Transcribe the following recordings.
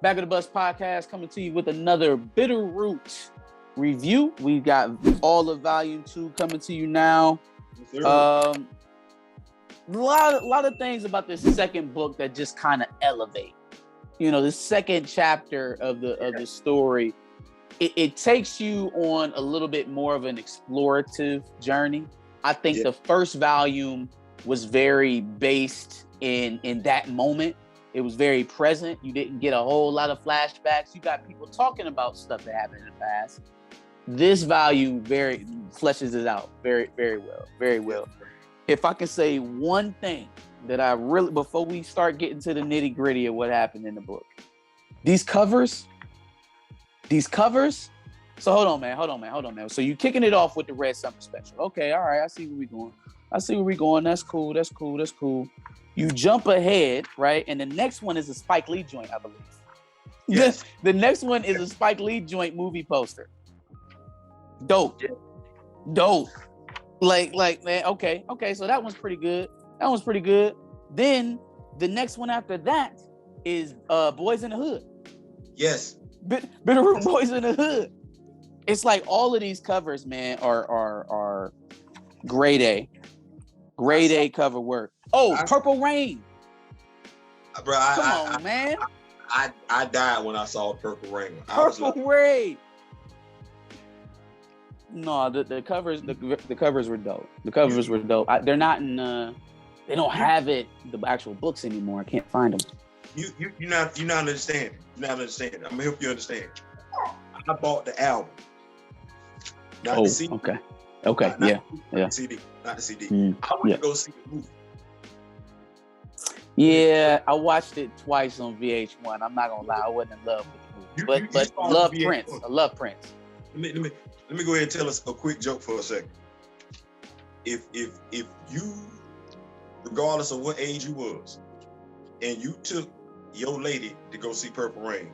Back of the Bus podcast coming to you with another Bitter Root review. We've got all of Volume 2 coming to you now. A lot of things about this second book that just kind of elevate. You know, the second chapter of the story, it takes you on a little bit more of an explorative journey. I think the first volume was very based in that moment. It was very present. You didn't get a whole lot of flashbacks. You got people talking about stuff that happened in the past. This volume very fleshes it out very, very well. Very well. If I can say one thing that I really, before we start getting to the nitty gritty of what happened in the book, these covers. So hold on, man. So you kicking it off with the Red Summer special. Okay, all right. I see where we going. That's cool. You jump ahead, right? And the next one is a Spike Lee joint, I believe. Yes. The next one is a Spike Lee joint movie poster. Dope. Like, man, okay. So that one's pretty good. Then the next one after that is Boys in the Hood. Yes. Bitter Boys in the Hood. It's like all of these covers, man, are grade A. Grade A cover work. Oh, Purple Rain. Bro, Come on, man. I died when I saw Purple Rain. Purple Rain. No, the covers were dope. The covers were dope. They're not in. They don't have the actual books anymore. I can't find them. You're not understanding. I'm gonna help you understand. I bought the album. Not the CD. Okay. Not the CD. Not the CD. I want to go see the movie. Yeah, I watched it twice on VH1. I'm not gonna lie, I wasn't in love with the movie, but I love Prince. I love Prince. Let me go ahead and tell us a quick joke for a second. If you, regardless of what age you was, and you took your lady to go see Purple Rain,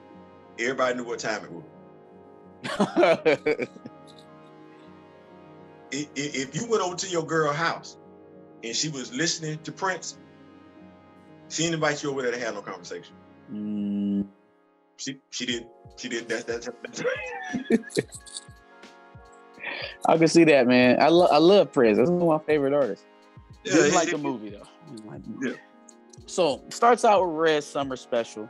everybody knew what time it was. If you went over to your girl's house and she was listening to Prince, she didn't invite you over there to have no conversation. She did. That's I can see that, man. I love Prince. That's one of my favorite artists. Didn't like the movie though. Yeah. So starts out with Red Summer Special.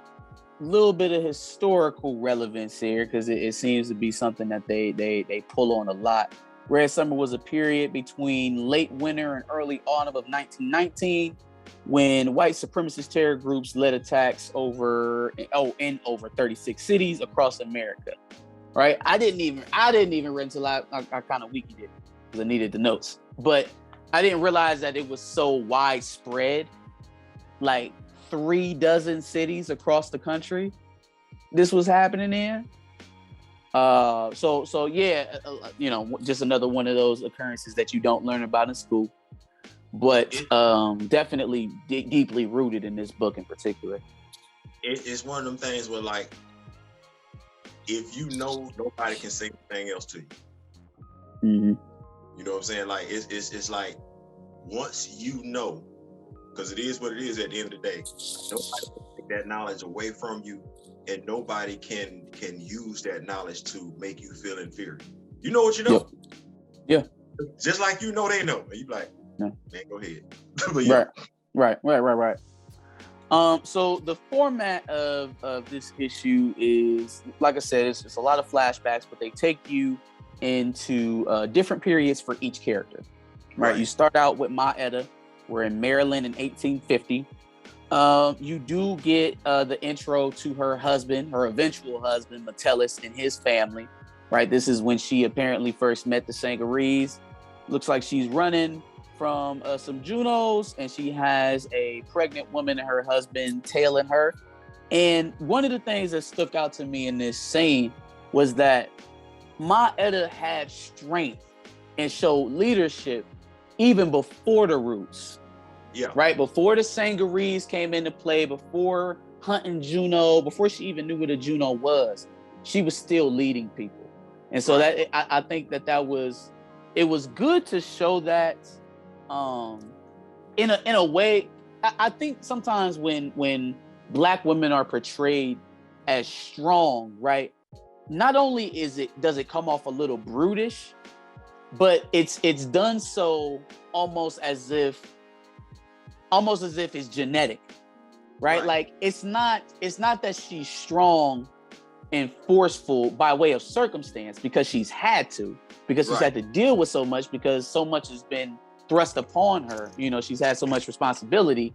A little bit of historical relevance here because it seems to be something that they pull on a lot. Red Summer was a period between late winter and early autumn of 1919 when white supremacist terror groups led attacks in over 36 cities across America. Right? I didn't even read until I kind of wikid it because I needed the notes. But I didn't realize that it was so widespread. Like 36 cities across the country this was happening in. So yeah, just another one of those occurrences that you don't learn about in school, but definitely deeply rooted in this book in particular. It's one of them things where, like, if you know, nobody can say anything else to you. Mm-hmm. You know what I'm saying? Like, it's like, once you know, because it is what it is at the end of the day, nobody can take that knowledge away from you. And nobody can use that knowledge to make you feel inferior. You know what you know. Yeah. Just like you know they know. And you be like, man, go ahead. Right. So the format of this issue is, like I said, it's a lot of flashbacks, but they take you into different periods for each character. Right. You start out with Ma Etta. We're in Maryland in 1850. You do get the intro to her husband, her eventual husband, Metellus, and his family, right? This is when she apparently first met the Sangeryes. Looks like she's running from some Junos, and she has a pregnant woman and her husband tailing her. And one of the things that stuck out to me in this scene was that Ma Etta had strength and showed leadership even before the Roots. Yeah. Right? Before the Sangeryes came into play, before hunting Juno, before she even knew what a Juno was, she was still leading people. And so that I think that was good to show that in a way. I think sometimes when Black women are portrayed as strong, right? Not only does it come off a little brutish, but it's done so almost as if it's genetic, right? Like it's not that she's strong and forceful by way of circumstance because she's had to, because she's had to deal with so much, because so much has been thrust upon her. You know, she's had so much responsibility.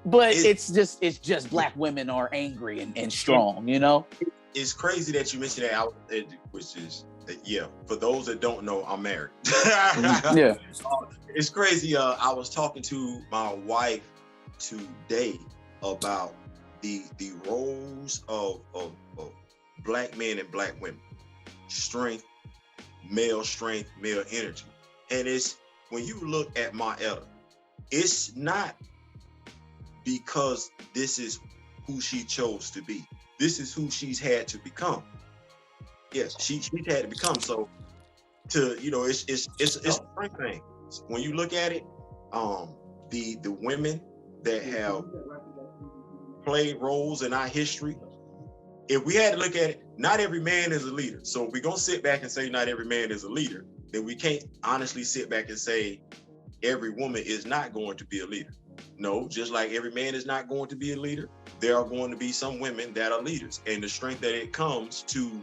But it's just black women are angry and strong, you know? It's crazy that you mentioned that, which is, for those that don't know, I'm married. Yeah. It's crazy. I was talking to my wife today about the roles of black men and black women. Strength, male energy. And it's, when you look at my Etta, it's not because this is who she chose to be. This is who she's had to become. Yes, she's had to become. So, it's a strength thing. When you look at it, the women that have played roles in our history, if we had to look at it, not every man is a leader. So if we're gonna sit back and say not every man is a leader, then we can't honestly sit back and say every woman is not going to be a leader. No, just like every man is not going to be a leader, there are going to be some women that are leaders. And the strength that it comes to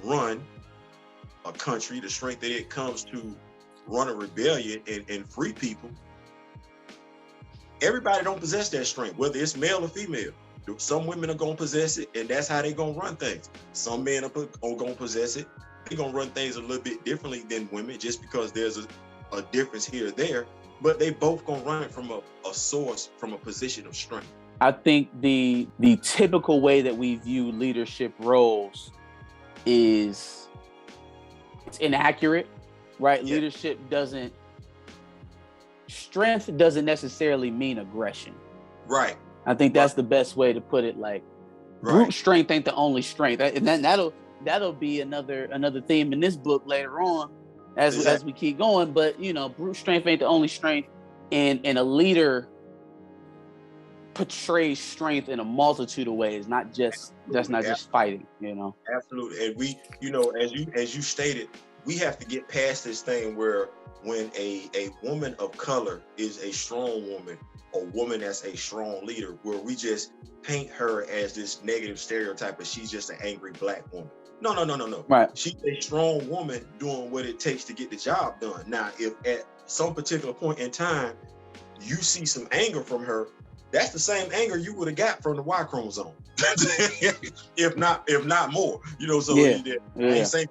run a country, the strength that it comes to run a rebellion and free people, everybody don't possess that strength, whether it's male or female. Some women are going to possess it, and that's how they're going to run things. Some men are going to possess it. They're going to run things a little bit differently than women, just because there's a difference here or there. But they both going to run it from a source, from a position of strength. I think the typical way that we view leadership roles is it's inaccurate, right? Yeah. Strength doesn't necessarily mean aggression. Right. I think that's the best way to put it. Like, brute strength ain't the only strength, and that'll be another theme in this book later on as we keep going. But brute strength ain't the only strength, and a leader portrays strength in a multitude of ways, not just fighting. Absolutely, and we, as you stated, we have to get past this thing where when a woman of color is a strong woman, a woman that's a strong leader, where we just paint her as this negative stereotype, but she's just an angry black woman. No. Right. She's a strong woman doing what it takes to get the job done. Now, if at some particular point in time you see some anger from her, that's the same anger you would have got from the Y chromosome, if not more. So I ain't saying.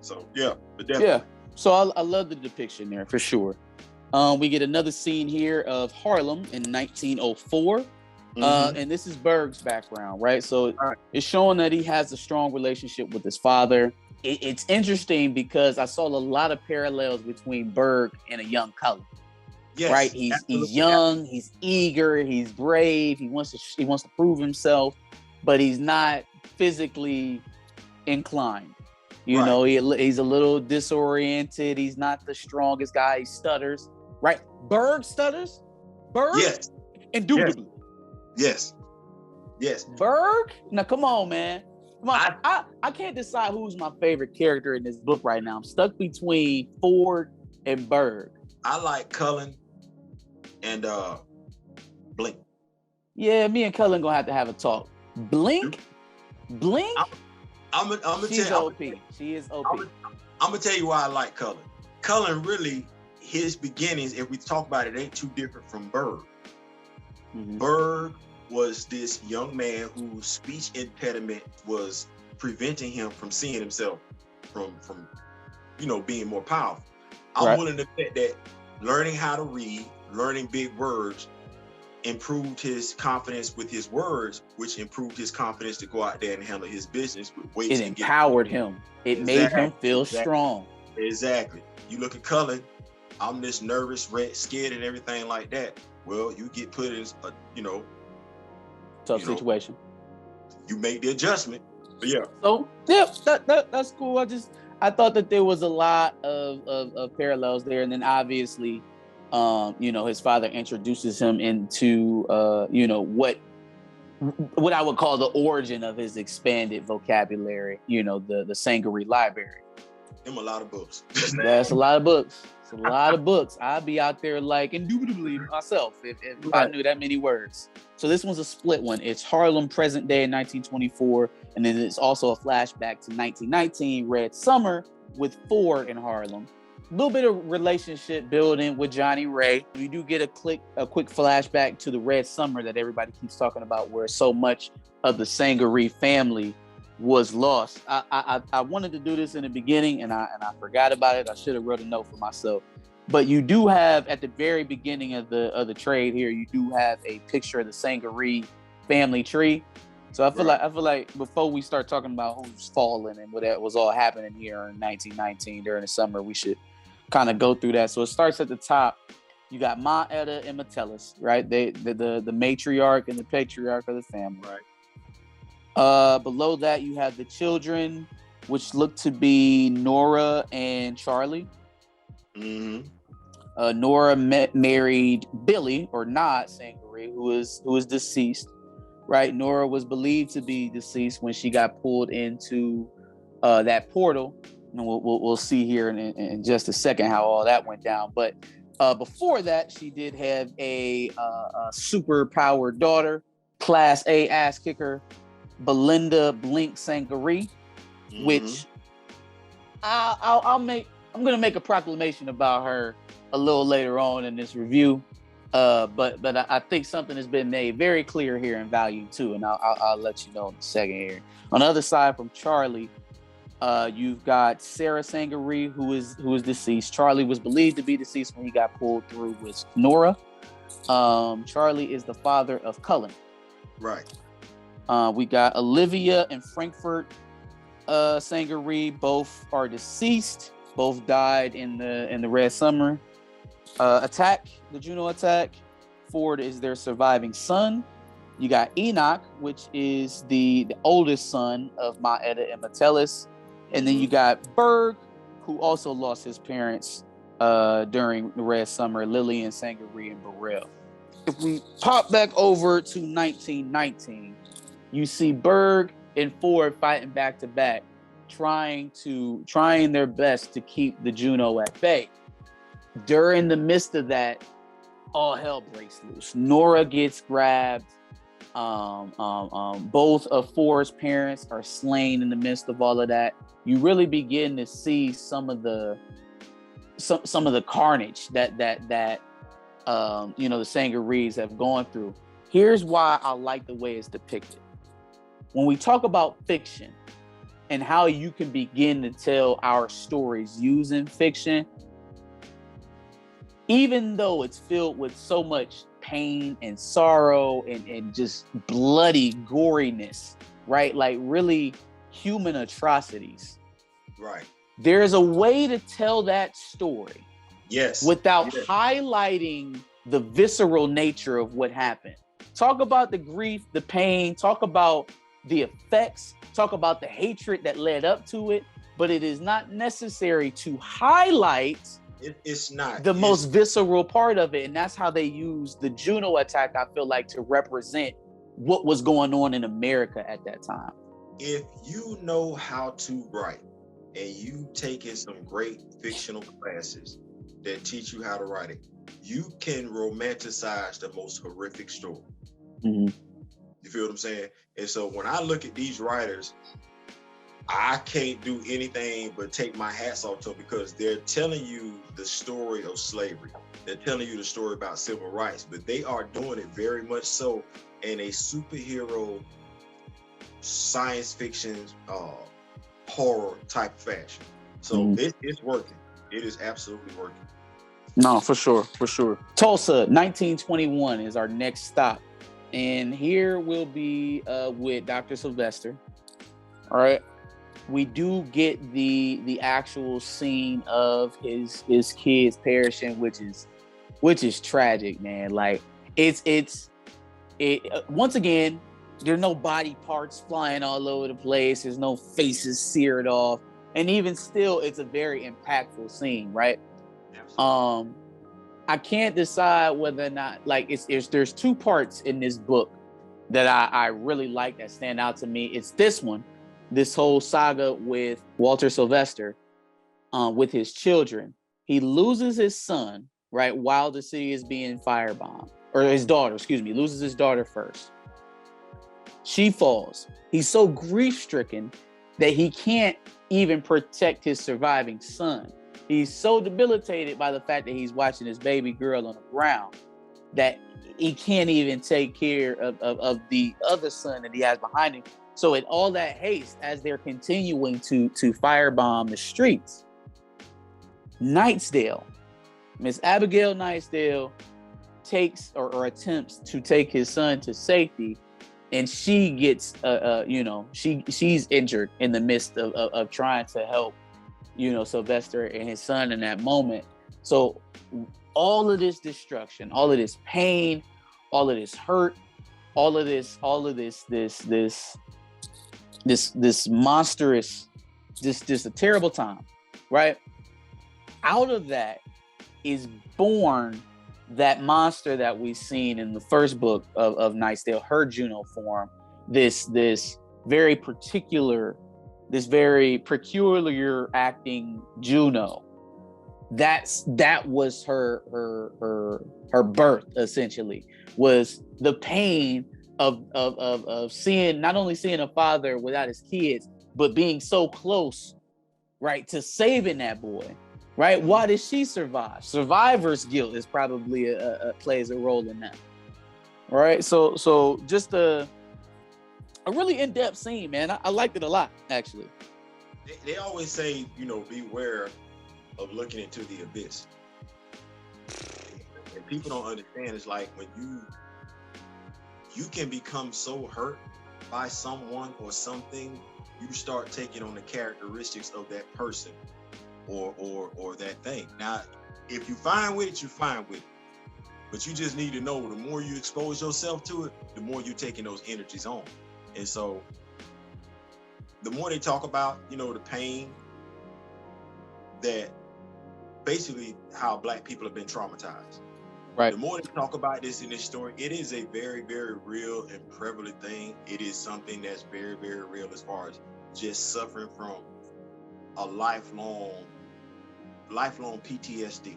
So but definitely. Yeah. So I love the depiction there for sure. We get another scene here of Harlem in 1904. And this is Berg's background, right? So it's showing that he has a strong relationship with his father. It's interesting because I saw a lot of parallels between Berg and a young Cullen. Yes, right? He's young, he's eager, he's brave, he wants to prove himself, but he's not physically inclined. He's a little disoriented. He's not the strongest guy. He stutters. Right? Berg stutters? Berg? Yes. Indubitably. Yes. Berg? Now, come on, man. Come on. I can't decide who's my favorite character in this book right now. I'm stuck between Ford and Berg. I like Cullen and Blink. Yeah, me and Cullen gonna have a talk. Blink? I'm gonna She's tell OP. She is OP. I'm gonna tell you why I like Cullen. Cullen really, his beginnings, if we talk about it, ain't too different from Berg. Mm-hmm. Berg was this young man whose speech impediment was preventing him from seeing himself from being more powerful. I'm willing to bet that learning how to read, learning big words, improved his confidence with his words, which improved his confidence to go out there and handle his business with weights. It empowered him. It made him feel strong. Exactly. You look at Cullen, I'm this nervous, scared, and everything like that. Well, you get put in a, tough situation. You make the adjustment. But yeah. So that's cool. I thought that there was a lot of parallels there, and then obviously, his father introduces him into what what I would call the origin of his expanded vocabulary, the Sangerye library. Him a lot of books. That's a lot of books. It's a lot of books. I'd be out there like indubitably myself if I knew that many words. So this one's a split one. It's Harlem present day in 1924, and then it's also a flashback to 1919 Red Summer with Ford in Harlem. A little bit of relationship building with Johnny Ray. We do get a quick flashback to the Red Summer that everybody keeps talking about, where so much of the Sangerye family was lost. I wanted to do this in the beginning, and I forgot about it. I should have wrote a note for myself. But you do have at the very beginning of the trade here, you do have a picture of the Sangerye family tree. So I feel like before we start talking about who's fallen and what was all happening here in 1919 during the summer, we should kind of go through that. So it starts at the top. You got Ma, Etta, and Metellus, right? The matriarch and the patriarch of the family. Right. Below that, you have the children, which look to be Nora and Charlie. Mm-hmm. Nora married Billy, or not Sangerye, who is deceased. Right? Nora was believed to be deceased when she got pulled into that portal. And we'll see here in just a second how all that went down. But before that, she did have a super powered daughter, Class A ass kicker, Belinda Blink Sangerye, Mm-hmm. which I'm going to make a proclamation about her a little later on in this review. But I think something has been made very clear here in volume 2, and I'll let you know in a second here. On the other side from Charlie, you've got Sarah Sangerye, who is deceased. Charlie was believed to be deceased when he got pulled through with Nora. Charlie is the father of Cullen. Right. We got Olivia and Frankfurt Sangerye. Both are deceased. Both died in the Red Summer attack, the Juno attack. Ford is their surviving son. You got Enoch, which is the oldest son of Ma, Etta, and Metellus. And then you got Berg, who also lost his parents during the Red Summer, Lillian Sangerye and Burrell. If we pop back over to 1919, you see Berg and Ford fighting back to back, trying their best to keep the Juno at bay. During the midst of that, all hell breaks loose. Nora gets grabbed. Both of Ford's parents are slain in the midst of all of that. You really begin to see some of the carnage that the Sangeryes have gone through. Here's why I like the way it's depicted. When we talk about fiction and how you can begin to tell our stories using fiction, even though it's filled with so much pain and sorrow and just bloody goriness, right? Like really human atrocities. Right. There's a way to tell that story. Yes. Without highlighting the visceral nature of what happened. Talk about the grief, the pain, talk about the effects, talk about the hatred that led up to it, but it is not necessary to highlight it's not the most visceral part of it. And that's how they use the Juno attack, I feel like, to represent what was going on in America at that time. If you know how to write and you taken some great fictional classes that teach you how to write it, you can romanticize the most horrific story. Mm-hmm. You feel what I'm saying? And so when I look at these writers, I can't do anything but take my hats off to them, because they're telling you the story of slavery. They're telling you the story about civil rights, but they are doing it very much so in a superhero, science fiction, horror type fashion. So it's working. It is absolutely working. No, for sure. Tulsa, 1921 is our next stop. And here we'll be with Dr. Sylvester. All right. We do get the actual scene of his kids perishing, which is tragic, man. Like it once again, there's no body parts flying all over the place. There's no faces seared off. And even still, it's a very impactful scene, right? Absolutely. I can't decide whether or not, like, there's two parts in this book that I really like that stand out to me. It's this one, this whole saga with Walter Sylvester, with his children. He loses his son, right, while the city is being firebombed, or his daughter, excuse me, loses his daughter first. She falls. He's so grief-stricken that he can't even protect his surviving son. He's so debilitated by the fact that he's watching his baby girl on the ground that he can't even take care of the other son that he has behind him. So in all that haste, as they're continuing to firebomb the streets, Nightsdale, Miss Abigail Nightsdale, takes or attempts to take his son to safety, and she gets she's injured in the midst of trying to help Sylvester and his son in that moment. So all of this destruction, all of this pain, all of this hurt, all of this monstrous, just a terrible time, right? Out of that is born that monster that we've seen in the first book of Nightsdale, her Juno form, this very peculiar acting Juno. That was her birth, essentially, was the pain of seeing, not only seeing a father without his kids, but being so close, right, to saving that boy. Right? Why did she survive? Survivor's guilt is probably plays a role in that. Right? So just a really in-depth scene, man. I liked it a lot, actually. They always say, beware of looking into the abyss. And people don't understand. It's like when you can become so hurt by someone or something, you start taking on the characteristics of that person or that thing. Now, if you fine with it, you're fine with it. But you just need to know, the more you expose yourself to it, the more you're taking those energies on. And so the more they talk about, the pain, that basically how Black people have been traumatized. Right. The more they talk about this in this story, it is a very, very real and prevalent thing. It is something that's very, very real as far as just suffering from a lifelong PTSD.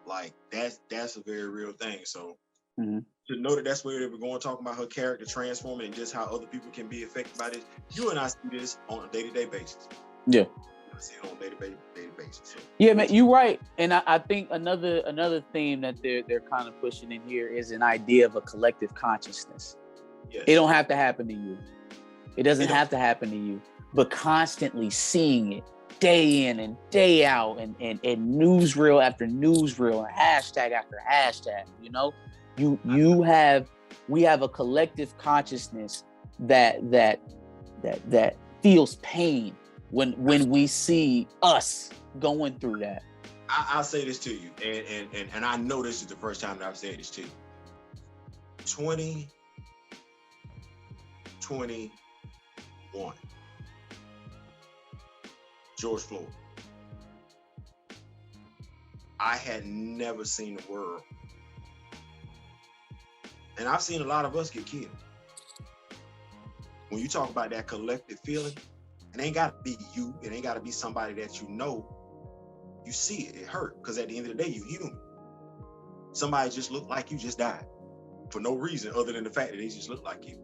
Like that's a very real thing. So to know that that's where they were going, talking about her character transforming and just how other people can be affected by this. You and I see this on a day-to-day basis. Yeah. I see it on a day-to-day basis. So, yeah, man, you're right. And I think another theme that they're kind of pushing in here is an idea of a collective consciousness. Yes. It don't have to happen to you. It doesn't have to happen to you. But constantly seeing it day in and day out, and newsreel after newsreel, and hashtag after hashtag, we have a collective consciousness that feels pain when we see us going through that. I'll say this to you, and I know this is the first time that I've said this to you. 2021. George Floyd. I had never seen the world. And I've seen a lot of us get killed. When you talk about that collective feeling, it ain't got to be you. It ain't got to be somebody that you know. You see it. It hurt. Because at the end of the day, you're human. Somebody just looked like you just died. For no reason other than the fact that they just look like you.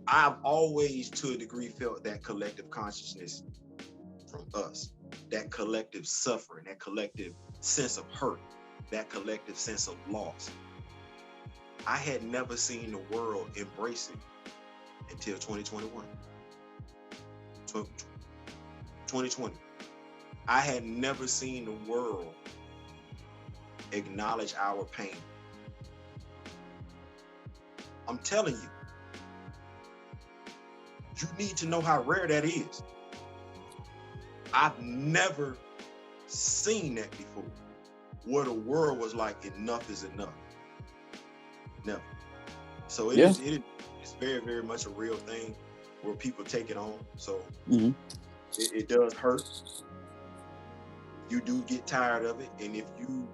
I've always, to a degree, felt that collective consciousness from us, that collective suffering, that collective sense of hurt, that collective sense of loss. I had never seen the world embrace it until 2021. 2020. I had never seen the world acknowledge our pain. I'm telling you, you need to know how rare that is. I've never seen that before, where the world was like, enough is enough. Never. So it's very, very much a real thing where people take it on. So it does hurt. You do get tired of it. And if you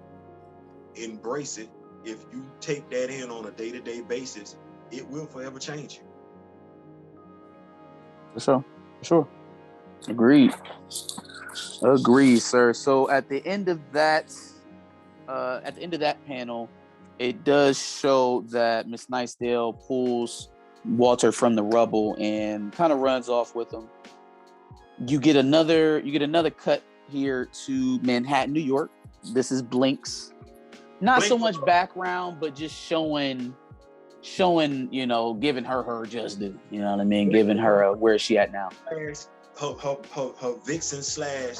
embrace it, if you take that in on a day-to-day basis, it will forever change you. For sure. Agreed, sir. So at the end of that panel, it does show that Miss Nicedale pulls Walter from the rubble and kind of runs off with him. You get another cut here to Manhattan, New York. This is Blink's. Not so much background, but just showing, giving her just due. You know what I mean? Giving her where is she at now? Her vixen slash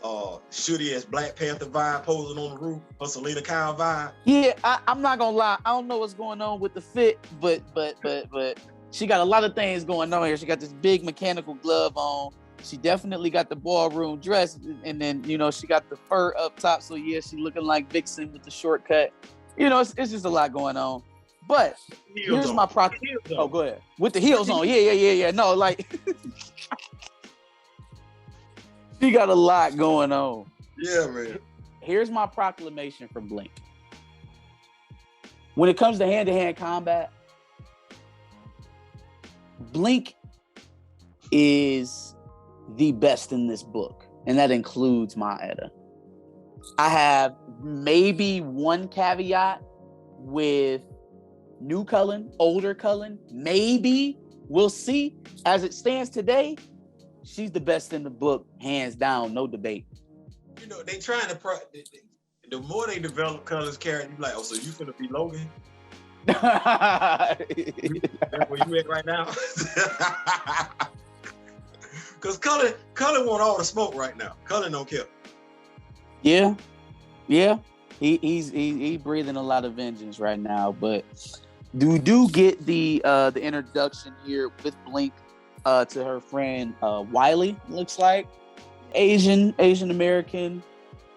shooty as Black Panther vibe posing on the roof. Her Selena Kyle vibe. Yeah, I'm not gonna lie. I don't know what's going on with the fit, but she got a lot of things going on here. She got this big mechanical glove on. She definitely got the ballroom dress, and then she got the fur up top. So yeah, she looking like Vixen with the shortcut. It's just a lot going on. But here's my Oh, go ahead. With the heels on. Yeah. No, like she got a lot going on. Yeah, man. Here's my proclamation for Blink. When it comes to hand-to-hand combat, Blink is the best in this book, and that includes Maeda. I have maybe one caveat with new Cullen, older Cullen. Maybe we'll see. As it stands today, she's the best in the book, hands down, no debate. They trying to the more they develop Cullen's character, you like, oh, so you finna be Logan? That's where you at right now? Because Cullen want all the smoke right now. Cullen don't care. Yeah. He's breathing a lot of vengeance right now. But we do get the introduction here with Blink to her friend Wiley. Looks like Asian American.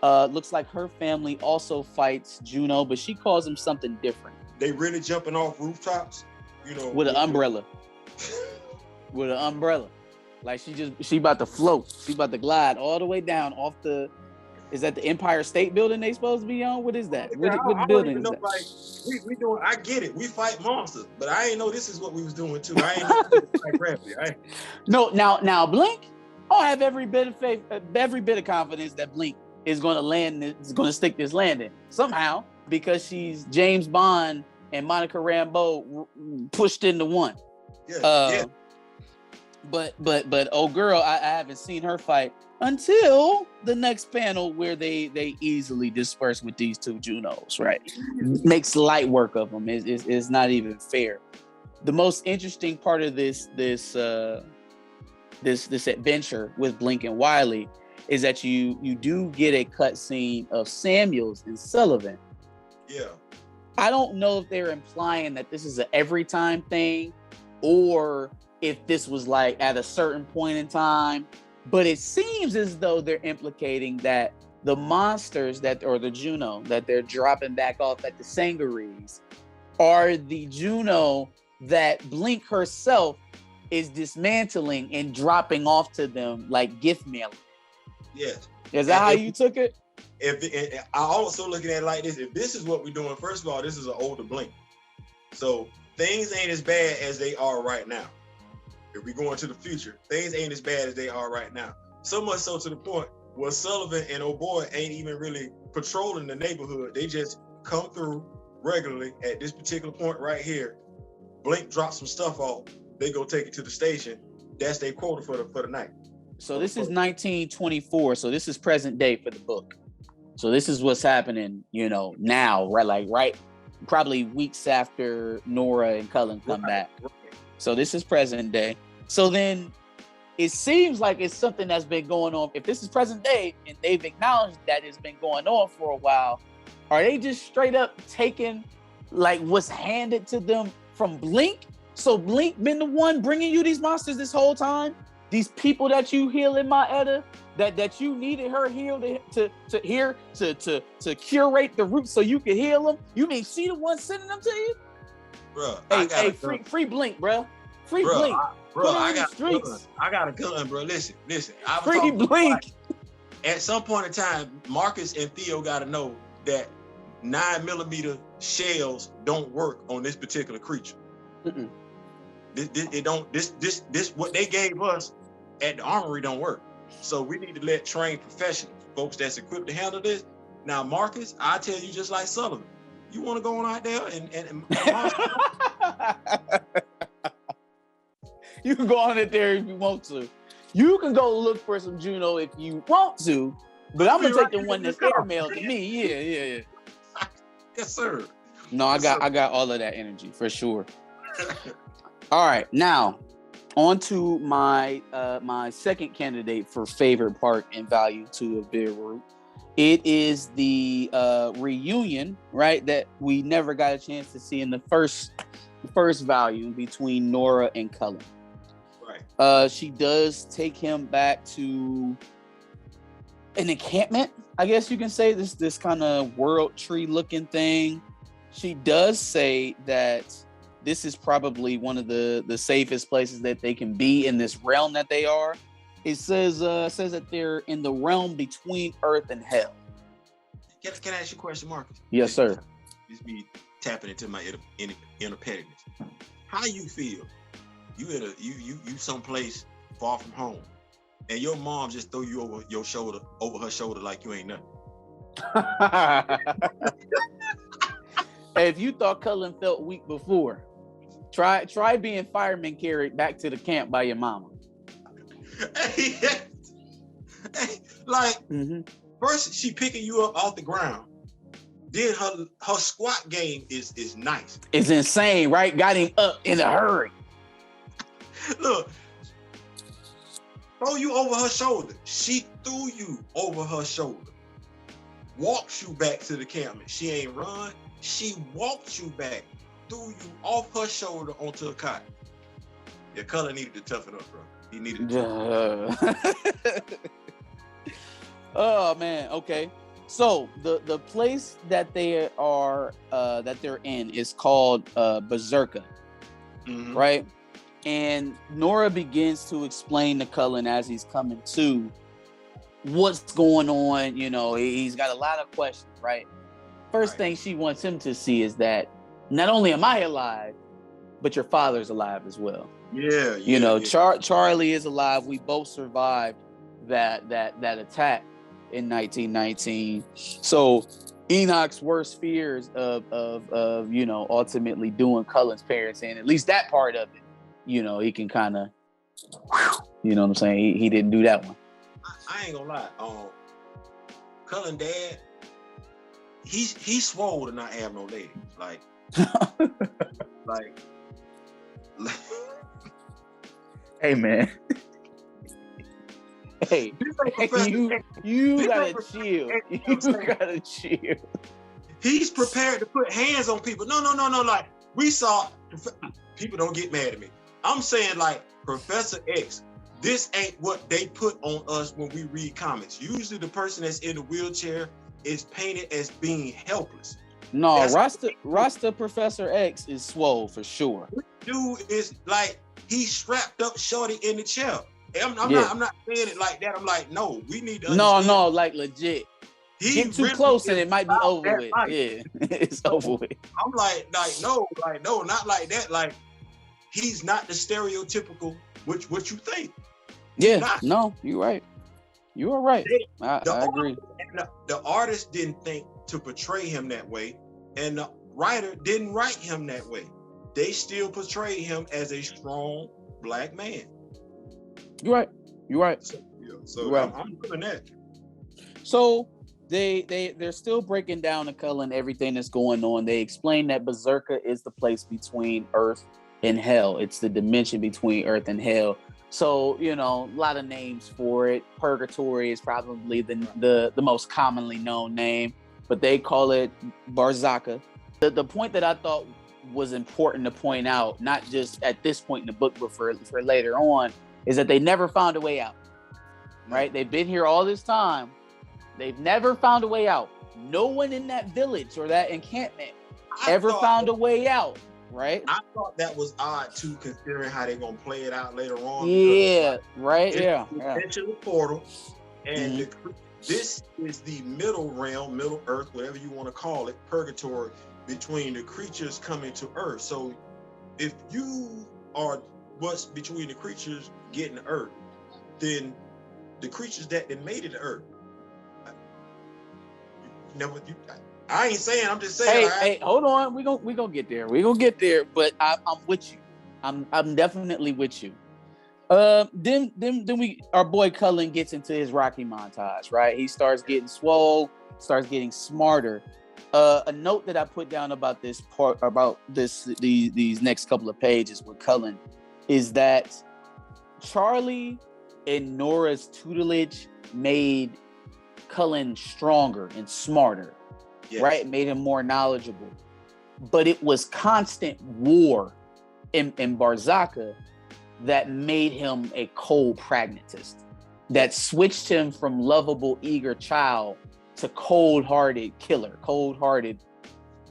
Looks like her family also fights Juno, but she calls him something different. They really jumping off rooftops, with an umbrella. With an umbrella. Like she about to float. She about to glide all the way down off is that the Empire State Building they supposed to be on? What is that? What building is that? Like, we doing, I get it. We fight monsters, but I ain't know this is what we was doing too. I ain't know this was like gravity. No, now Blink, I have every bit of faith, every bit of confidence that Blink is going to land, is going to stick this landing somehow, because she's James Bond and Monica Rambeau pushed into one. Yeah. But oh girl, I haven't seen her fight until the next panel where they easily disperse with these two Junos, right? Makes light work of them. It's not even fair. The most interesting part of this adventure with Blink and Wiley is that you do get a cutscene of Samuels and Sullivan. Yeah. I don't know if they're implying that this is an every time thing or if this was like at a certain point in time, but it seems as though they're implicating that the monsters or the Juno that they're dropping back off at the Sangeryes are the Juno that Blink herself is dismantling and dropping off to them like gift mailing. Yes. Is that how you took it? I also looking at it like this. If this is what we're doing, first of all, this is an older Blink. So things ain't as bad as they are right now. If we go into the future, things ain't as bad as they are right now. So much so to the point where Sullivan and O'Boy ain't even really patrolling the neighborhood. They just come through regularly at this particular point right here. Blink drops some stuff off. They go take it to the station. That's their quota for the night. So this is 1924. So this is present day for the book. So this is what's happening, now, right, probably weeks after Nora and Cullen come back. So this is present day. So then it seems like it's something that's been going on. If this is present day and they've acknowledged that it's been going on for a while, are they just straight up taking like what's handed to them from Blink? So Blink been the one bringing you these monsters this whole time? These people that you heal in Maeda, that you needed her healed to curate the roots so you could heal them? You mean she the one sending them to you? Bro, free Blink, bro. Free Blink. I got a gun, bro. Listen. Free Blink. At some point in time, Marcus and Theo got to know that 9mm shells don't work on this particular creature. Mm-mm. This what they gave us at the armory don't work. So we need to let trained professionals, folks that's equipped to handle this. Now, Marcus, I tell you just like Sullivan, you want to go on out there and You can go on it there if you want to. You can go look for some Juno if you want to, but I'm gonna take the one that's airmailed to me. Yeah. Yes, sir. No, I got all of that energy for sure. All right, now on to my my second candidate for favorite part and value to a Bitterroot. It is the reunion, right? That we never got a chance to see in the first volume between Nora and Cullen. Right. She does take him back to an encampment, I guess you can say, this kind of world tree looking thing. She does say that this is probably one of the safest places that they can be in this realm that they are. It says that they're in the realm between Earth and Hell. Can I ask you a question, Marcus? Yes, sir. Just be tapping into my inner pettiness. How you feel? You someplace far from home, and your mom just throw you over her shoulder like you ain't nothing. Hey, if you thought Cullen felt weak before, try being fireman carried back to the camp by your mama. First she picking you up off the ground. Then her squat game is nice. It's insane, right? Got him up in a hurry. Look, throw you over her shoulder. She threw you over her shoulder. Walks you back to the camp. She ain't run. She walked you back, threw you off her shoulder onto a cot. Your Cullen needed to toughen up, bro. He needed to Oh man, okay. So the place that they are that they're in is called Berserker, right? And Nora begins to explain to Cullen as he's coming to what's going on. You know, he's got a lot of questions, right? First thing she wants him to see is that not only am I alive, but your father's alive as well. Yeah. You know, Charlie is alive. We both survived that attack in 1919. So Enoch's worst fears of you know, ultimately doing Cullen's parents in, at least that part of it, you know, he can kind of, you know what I'm saying? He didn't do that one. I ain't gonna lie. Cullen dad, he's swole to not have no ladies. Like hey man. Hey, you gotta chill. You gotta chill. He's prepared to put hands on people. No. Like, we saw, people don't get mad at me. I'm saying, like, Professor X, this ain't what they put on us when we read comics. Usually the person that's in the wheelchair is painted as being helpless. No, Rasta Professor X is swole for sure. Dude is like, he strapped up shorty in the chair. I'm not saying it like that. I'm like, no, we need to understand. No, like legit. Get too close and it might be over with. Life. Yeah, it's over with. I'm like, no, not like that. Like, he's not the stereotypical what you think. Yeah, no, you're right. You are right. I agree. The artist didn't think to portray him that way, and the writer didn't write him that way. They still portray him as a strong black man. You're right. So right. I'm doing that. So they're still breaking down the Cullen and everything that's going on. They explain that Berserker is the place between Earth and Hell. It's the dimension between Earth and Hell. So, you know, a lot of names for it. Purgatory is probably the most commonly known name, but they call it Berserker. The point that I thought was important to point out, not just at this point in the book, but for later on, is that they never found a way out, right? They've been here all this time. They've never found a way out. No one in that village or that encampment ever found a way out, right? I thought that was odd too, considering how they're gonna play it out later on. Yeah, right. Yeah. Mention the portal, and this is the middle realm, Middle Earth, whatever you want to call it, Purgatory. between the creatures coming to Earth. So if you are what's between the creatures getting to Earth, then the creatures that made it to Earth. I ain't saying. I'm just saying. Hey, hold on. We gonna get there. We gonna get there. But I'm with you. I'm definitely with you. Then our boy Cullen gets into his Rocky montage. Right, he starts getting swole, starts getting smarter. A note that I put down about this part, about these next couple of pages with Cullen, is that Charlie and Nora's tutelage made Cullen stronger and smarter, yes. Right? It made him more knowledgeable. But it was constant war in Barzaka that made him a cold pragmatist, that switched him from lovable, eager child to cold-hearted killer, cold-hearted.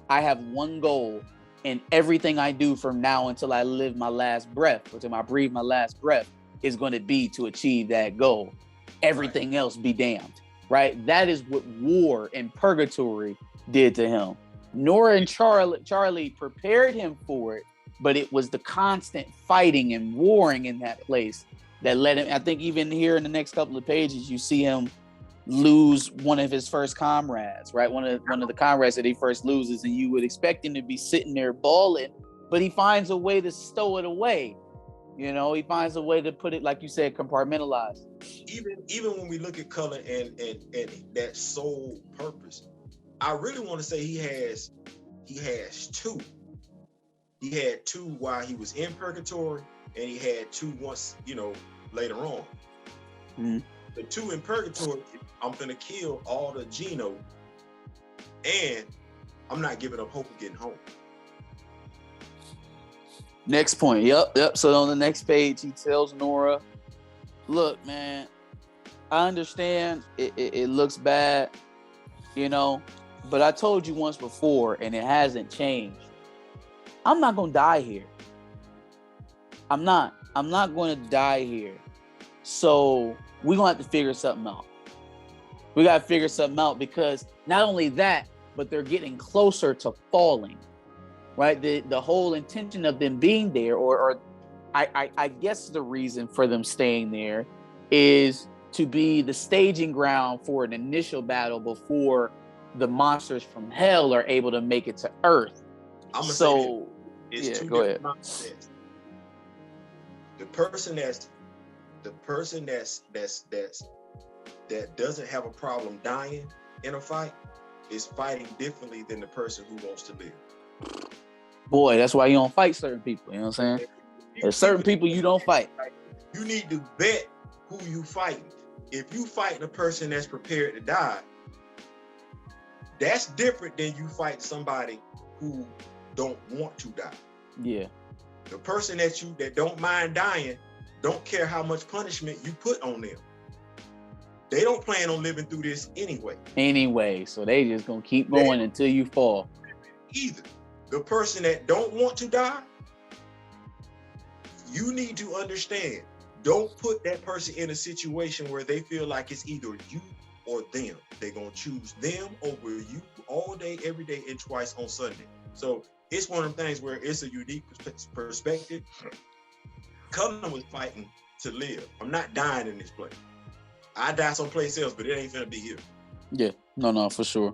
I have one goal, and everything I do from now until I live my last breath, or until I breathe my last breath, is going to be to achieve that goal. Everything else be damned, right? That is what war and purgatory did to him. Nora and Charlie prepared him for it, but it was the constant fighting and warring in that place that led him. I think even here in the next couple of pages, you see him lose one of his first comrades, right? One of the comrades that he first loses, and you would expect him to be sitting there bawling, but he finds a way to stow it away. You know, he finds a way to put it, like you said, compartmentalized. Even when we look at Cullen and that sole purpose, I really want to say he has two. He had two while he was in purgatory, and he had two once, later on. Mm-hmm. The two in purgatory, I'm gonna kill all the Geno, and I'm not giving up hope of getting home. Next point. Yep. So on the next page, he tells Nora, look, man, I understand it looks bad, but I told you once before, and it hasn't changed. I'm not going to die here. I'm not going to die here. So we're going to have to figure something out. We got to figure something out, because not only that, but they're getting closer to falling. Right, the whole intention of them being there, or I guess the reason for them staying there, is to be the staging ground for an initial battle before the monsters from hell are able to make it to Earth. I'm gonna say it's two different mindsets. The person that doesn't have a problem dying in a fight is fighting differently than the person who wants to live. Boy, that's why you don't fight certain people. You know what I'm saying? There's certain people you don't fight. You need to vet who you fighting. If you fighting a person that's prepared to die, that's different than you fight somebody who don't want to die. Yeah. The person that don't mind dying, don't care how much punishment you put on them. They don't plan on living through this anyway. So they just gonna keep going until you fall. Either. The person that don't want to die, you need to understand, don't put that person in a situation where they feel like it's either you or them. They're going to choose them over you all day, every day, and twice on Sunday. So it's one of them things where it's a unique perspective. Cullen was fighting to live. I'm not dying in this place. I die someplace else, but it ain't finna be here. Yeah, no, for sure.